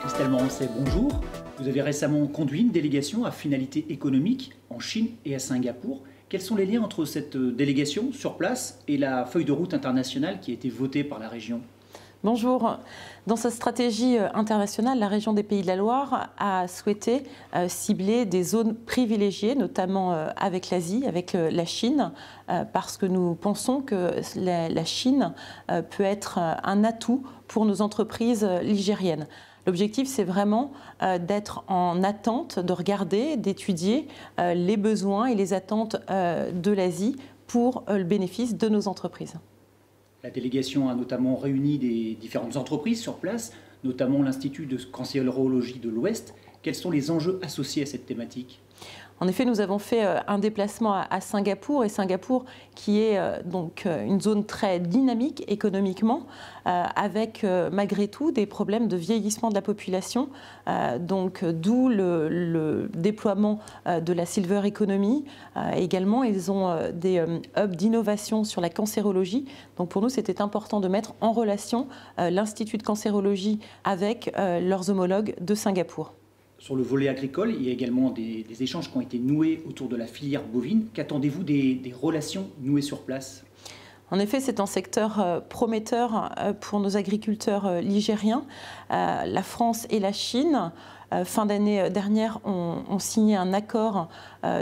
Christelle Morancet, bonjour. Vous avez récemment conduit une délégation à finalité économique en Chine et à Singapour. Quels sont les liens entre cette délégation sur place et la feuille de route internationale qui a été votée par la région ? Bonjour. Dans sa stratégie internationale, la région des Pays de la Loire a souhaité cibler des zones privilégiées, notamment avec l'Asie, avec la Chine, parce que nous pensons que la Chine peut être un atout pour nos entreprises ligériennes. L'objectif, c'est vraiment d'être en attente, de regarder, d'étudier les besoins et les attentes de l'Asie pour le bénéfice de nos entreprises. La délégation a notamment réuni des différentes entreprises sur place, notamment l'Institut de cancérologie de l'Ouest. Quels sont les enjeux associés à cette thématique ? En effet, nous avons fait un déplacement à Singapour, et Singapour qui est donc une zone très dynamique économiquement, avec malgré tout des problèmes de vieillissement de la population, d'où le déploiement de la Silver Economy. Également, ils ont des hubs d'innovation sur la cancérologie. Donc pour nous, c'était important de mettre en relation l'Institut de cancérologie avec leurs homologues de Singapour. Sur le volet agricole, il y a également des échanges qui ont été noués autour de la filière bovine. Qu'attendez-vous des relations nouées sur place ? En effet, c'est un secteur prometteur pour nos agriculteurs ligériens. La France et la Chine, fin d'année dernière, ont signé un accord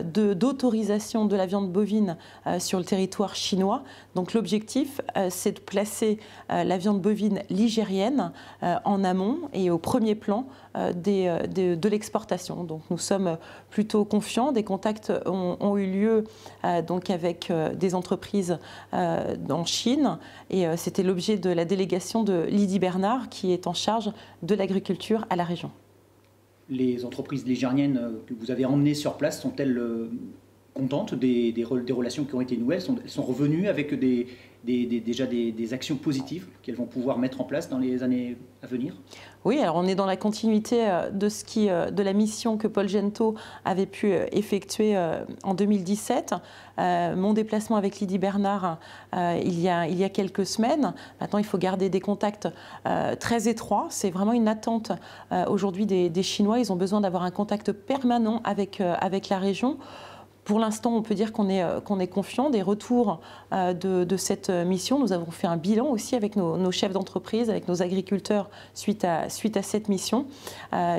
d'autorisation de la viande bovine sur le territoire chinois. Donc l'objectif, c'est de placer la viande bovine ligérienne en amont et au premier plan de l'exportation. Donc nous sommes plutôt confiants. Des contacts ont eu lieu donc avec des entreprises en Chine, et c'était l'objet de la délégation de Lydie Bernard qui est en charge de l'agriculture à la région. Les entreprises ligériennes que vous avez emmenées sur place sont-elles contentes des relations qui ont été nouées ? Elles sont revenues avec déjà des actions positives qu'elles vont pouvoir mettre en place dans les années à venir ? Oui, alors on est dans la continuité de la mission que Paul Gento avait pu effectuer en 2017. Mon déplacement avec Lydie Bernard il y a quelques semaines. Maintenant, il faut garder des contacts très étroits. C'est vraiment une attente aujourd'hui des Chinois. Ils ont besoin d'avoir un contact permanent avec la région. Pour l'instant, on peut dire qu'on est confiant des retours de cette mission. Nous avons fait un bilan aussi avec nos chefs d'entreprise, avec nos agriculteurs suite à cette mission.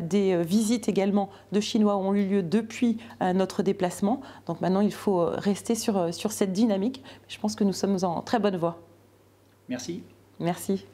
Des visites également de Chinois ont eu lieu depuis notre déplacement. Donc maintenant, il faut rester sur cette dynamique. Je pense que nous sommes en très bonne voie. Merci. Merci.